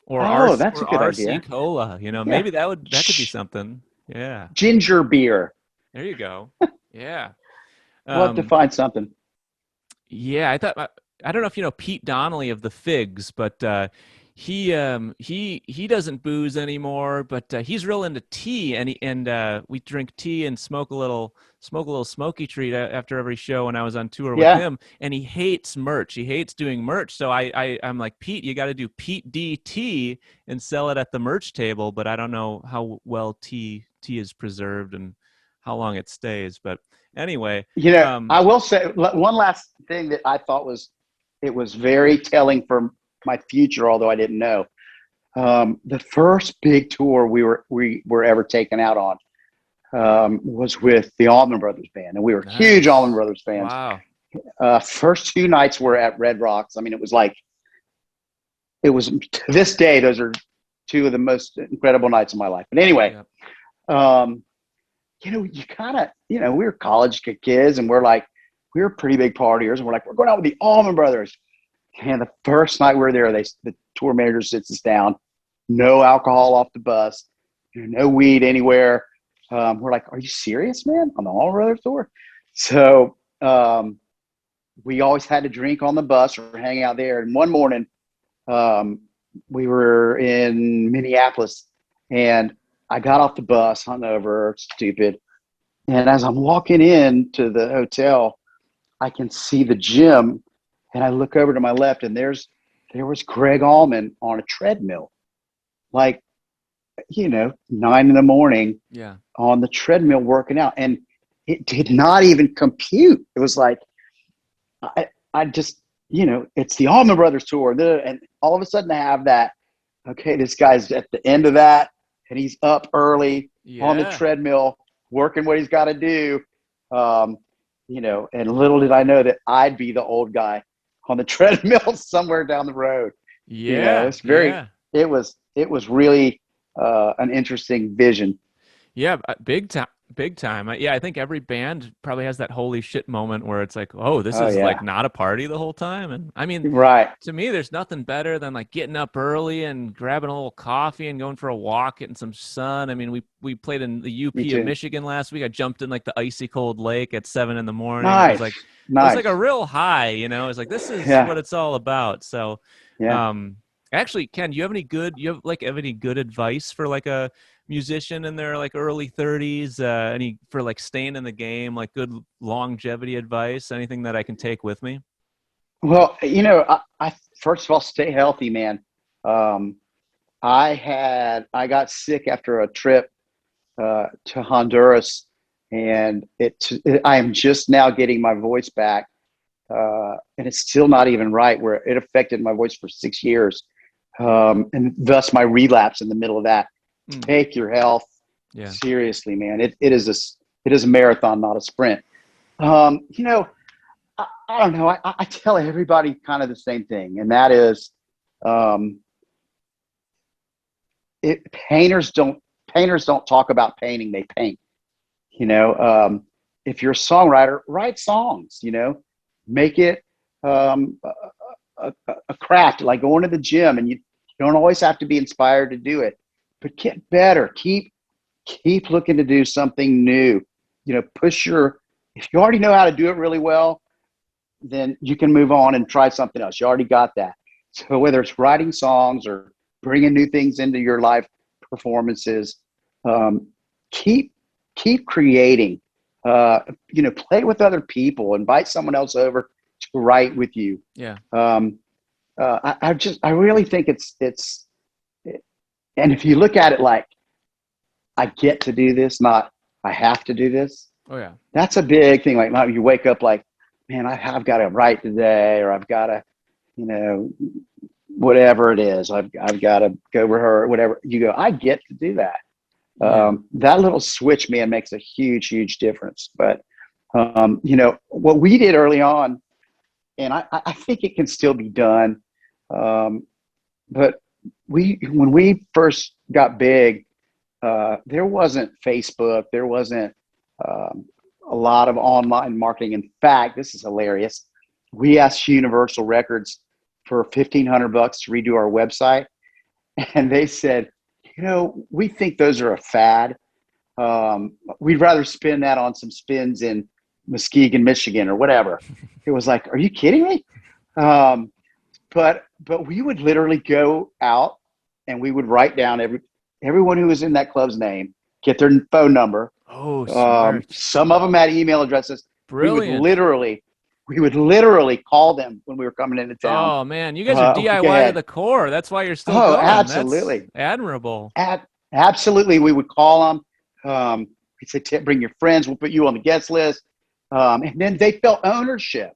or Oh, that's a good RC idea. Cola. Yeah. Maybe that could be something. Yeah, Ginger beer. there you go. Yeah. We'll have to Um, find something. Yeah, I don't know if you know Pete Donnelly of the Figs, but he doesn't booze anymore, but he's real into tea, and we drink tea and smoke a little smoky treat after every show when I was on tour with Yeah. him, and he hates merch. He hates doing merch, so I'm like, Pete, you got to do Pete D tea and sell it at the merch table, but I don't know how well tea is preserved and how long it stays, but anyway. I will say one last thing that I thought it was very telling for my future, although I didn't know. The first big tour we were ever taken out on was with the Allman Brothers Band, and we were huge Allman Nice. Brothers fans. Wow. First 2 nights were at Red Rocks. I mean, it was to this day. Those are two of the most incredible nights of my life. But anyway, Yep. um, you kind of, we were college kids, and we were pretty big partiers, and we're like, we're going out with the Allman Brothers. And the first night we were there, the tour manager sits us down, no alcohol off the bus, no weed anywhere. We're like, are you serious, man? On the Allman Brothers tour? So we always had to drink on the bus or hang out there. And one morning, um, we were in Minneapolis, and I got off the bus, hungover, stupid. And as I'm walking in to the hotel, I can see the gym, and I look over to my left, and there was Greg Allman on a treadmill, like 9 in the morning Yeah. on the treadmill working out, and it did not even compute. It was like I just it's the Allman Brothers tour, and all of a sudden I have that. Okay, this guy's at the end of that, and he's up early on the Yeah. treadmill working what he's got to do. Um, and little did I know that I'd be the old guy on the treadmill somewhere down the road. Yeah. It's Yeah. it was really an interesting vision. Yeah. Big time. Big time. Yeah, I think every band probably has that holy shit moment where it's like, oh, this Oh is like yeah, not a party the whole time. And I mean, right. to me, there's nothing better than like getting up early and grabbing a little coffee and going for a walk, getting some sun. I mean, we played in the Me UP of too. Michigan last week. I jumped in like the icy cold lake at 7 in the morning. Nice, It was like a nice. real high, It's like this is Yeah, what it's all about. So, yeah. um, actually, Ken, you have any good advice for like a musician in their like early 30s? Any for like staying in the game, like good longevity advice? Anything that I can take with me? Well, I first of all, stay healthy, man. Um, I got sick after a trip to Honduras, and I am just now getting my voice back, and it's still not even right. Where it affected my voice for 6 years, and thus my relapse in the middle of that. Mm, Take your health yeah. seriously, man. It is a marathon, not a sprint. Um, you know, I don't know. I tell everybody kind of the same thing, and that is, um, painters don't talk about painting; they paint. You know, if you're a songwriter, write songs. Make it um, a craft, like going to the gym, and you don't always have to be inspired to do it, but get better. Keep looking to do something new. Push your. If you already know how to do it really well, then you can move on and try something else. You already got that. So whether it's writing songs or bringing new things into your live performances, um, keep creating. Play with other people. Invite someone else over to write with you. Yeah. Um, I really think it's, and if you look at it like I get to do this, not I have to do this. Oh yeah. That's a big thing. Like now you wake up like, man, I've got to write today, or I've got to, you know, whatever it is, I've got to go with her, whatever. You go, I get to do that. Yeah. That little switch, man, makes a huge, huge difference. But what we did early on, and I think it can still be done. But when we first got big, there wasn't Facebook. There wasn't a lot of online marketing. In fact, this is hilarious. We asked Universal Records for $1,500 to redo our website, and they said, we think those are a fad. We'd rather spend that on some spins in Muskegon, Michigan, or whatever. It was like, are you kidding me? But we would literally go out and we would write down everyone who was in that club's name, get their phone number. Oh, smart. Some of them had email addresses. Brilliant. We would literally call them when we were coming into town. Oh man, you guys are DIY to the core. That's why you're still going. Absolutely. That's admirable. Absolutely. We would call them. We'd say, bring your friends. We'll put you on the guest list. And then they felt ownership,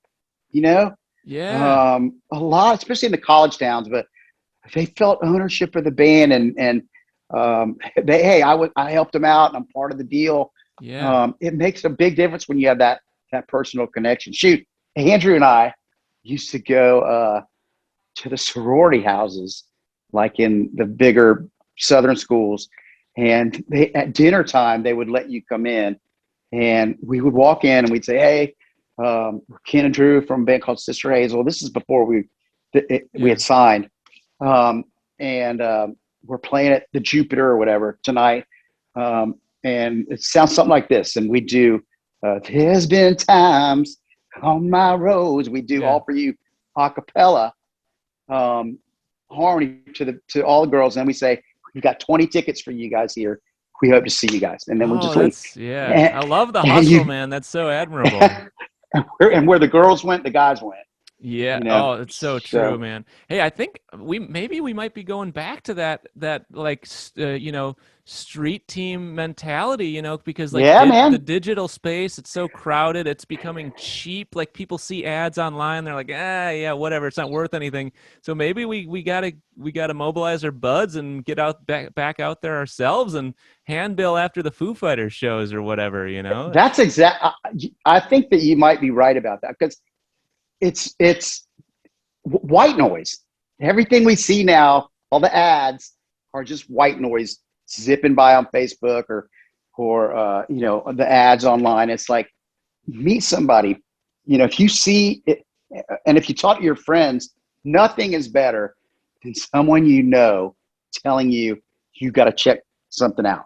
Yeah. A lot, especially in the college towns, but they felt ownership of the band and I helped them out and I'm part of the deal. Yeah. It makes a big difference when you have that personal connection. Shoot, Andrew and I used to go to the sorority houses, like in the bigger Southern schools, and at dinner time they would let you come in, and we would walk in and we'd say, "Hey, we're Ken and Drew from a band called Sister Hazel." This is before we had signed, and we're playing at the Jupiter or whatever tonight, and it sounds something like this, and we do. There's been times on my roads. We do All For You a cappella harmony to all the girls, and we say, "We've got 20 tickets for you guys here. We hope to see you guys." And then we'll just leave. Yeah, I love the hustle, man. That's so admirable. And where the girls went, the guys went. Yeah. Oh, it's so true, man. Hey, I think we might be going back to that like street team mentality, because like the digital space, it's so crowded, it's becoming cheap. Like people see ads online, they're like, yeah, whatever, it's not worth anything. So maybe we gotta mobilize our buds and get out back out there ourselves and handbill after the Foo Fighters shows or whatever, That's I think that you might be right about that, because it's white noise. Everything we see now, all the ads are just white noise zipping by on Facebook or the ads online. It's like, meet somebody, if you see it, and if you talk to your friends, nothing is better than someone telling you got to check something out,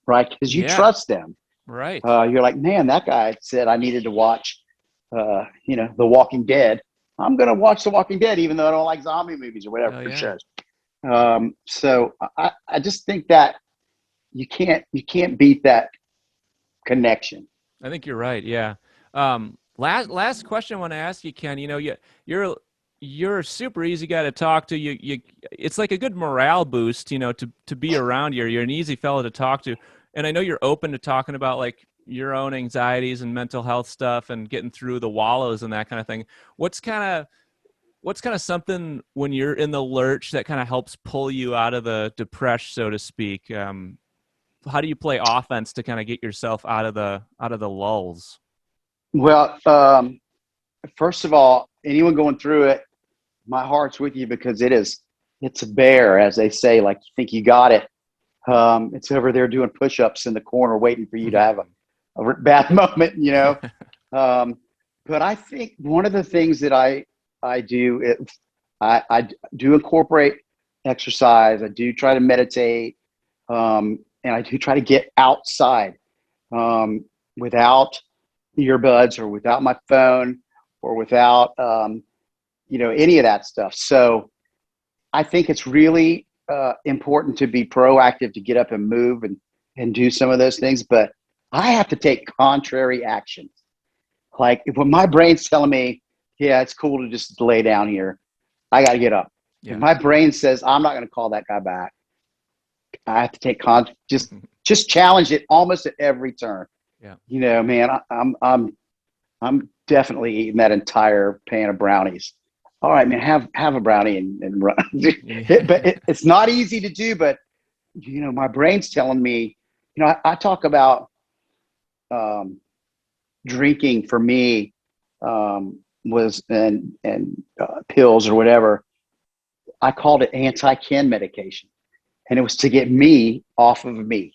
right? Because you trust them, right? You're like, man, that guy said I needed to watch The Walking Dead. I'm going to watch The Walking Dead, even though I don't like zombie movies or whatever for sure. So I just think that you can't beat that connection. I think you're right. Yeah. Last question I want to ask you, Ken. You're a super easy guy to talk to. It's like a good morale boost, to be around you. You're an easy fellow to talk to, and I know you're open to talking about like your own anxieties and mental health stuff and getting through the wallows and that kind of thing. What's kind of something when you're in the lurch that kind of helps pull you out of the depression, so to speak? How do you play offense to kind of get yourself out of the lulls? Well, first of all, anyone going through it, my heart's with you, because it's a bear, as they say. Like, you think you got it. It's over there doing push-ups in the corner, waiting for you to have a bad moment, but I think one of the things that I do is I do incorporate exercise. I do try to meditate, and I do try to get outside without earbuds or without my phone or without any of that stuff. So I think it's really important to be proactive, to get up and move and do some of those things, but I have to take contrary actions. Like, when my brain's telling me, yeah, it's cool to just lay down here, I got to get up. Yeah. If my brain says, I'm not going to call that guy back, I have to take just challenge it almost at every turn. Yeah. Man, I'm definitely eating that entire pan of brownies. All right, man, have a brownie and run. But it's not easy to do, but my brain's telling me, I talk about drinking for me was and pills or whatever. I called it anti-Ken medication. and it was to get me off of me.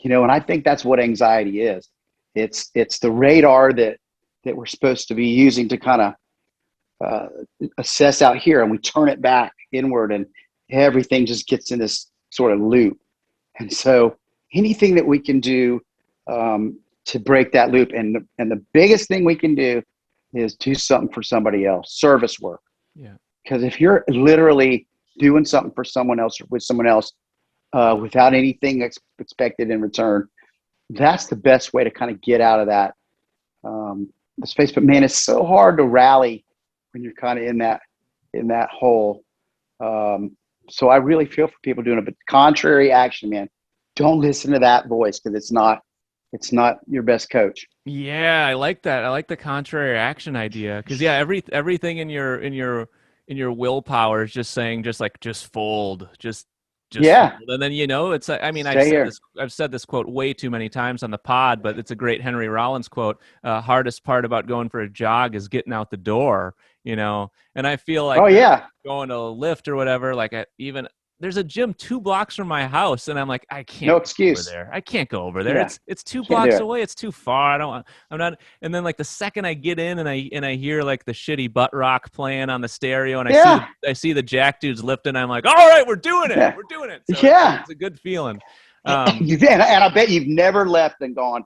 And I think that's what anxiety is. It's the radar that we're supposed to be using to kind of assess out here, and we turn it back inward, and everything just gets in this sort of loop. And so anything that we can do to break that loop, and the biggest thing we can do is do something for somebody else, service work. Yeah. Because if you're literally doing something for someone else or with someone else without anything expected in return, that's the best way to kind of get out of that the space. But man, it's so hard to rally when you're kind of in that hole. So I really feel for people doing it. But contrary action, man, don't listen to that voice, because it's not your best coach. Yeah, I like that. I like the contrary action idea, because everything in your willpower is just saying just fold, just Yeah. fold. And then it's I mean I've said this quote way too many times on the pod, but it's a great Henry Rollins quote. Hardest part about going for a jog is getting out the door. And I feel like going to lift or whatever, even there's a gym 2 blocks from my house, and I'm like, I can't No go excuse. over there. I can't go over there. Yeah. It's 2 blocks away. It's too far. I'm not. And then the second I get in and I hear the shitty butt rock playing on the stereo, and I see the jack dudes lifting, I'm like, all right, we're doing it. Yeah. We're doing it. So it's a good feeling. And I bet you've never left and gone,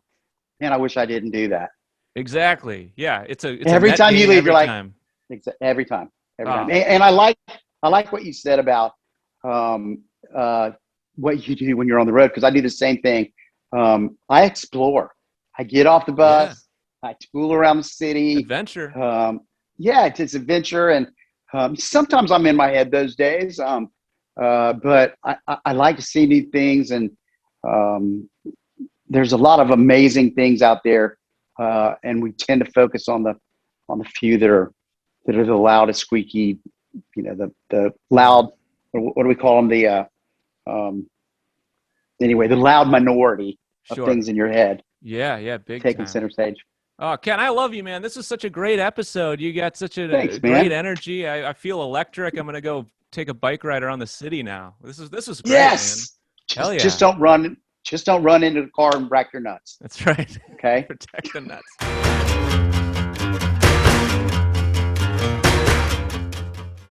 man, I wish I didn't do that. Exactly. Yeah. It's every time you leave, you're like, time. Every time. And I like what you said about what you do when you're on the road, because I do the same thing. I explore. I get off the bus. I tool around the city. Adventure. It's adventure, and sometimes I'm in my head those days. But I like to see new things, and there's a lot of amazing things out there, and we tend to focus on the few that are the loudest, squeaky, the loud. What do we call them? The loud minority of things in your head. Yeah, big taking time. Center stage. Oh, Ken, I love you, man. This is such a great episode. You got such Thanks, great man. energy. I feel electric. I'm gonna go take a bike ride around the city now. This is great, yes! man. Hell yeah. Just don't run into the car and wreck your nuts. That's right. Okay. Protect the nuts.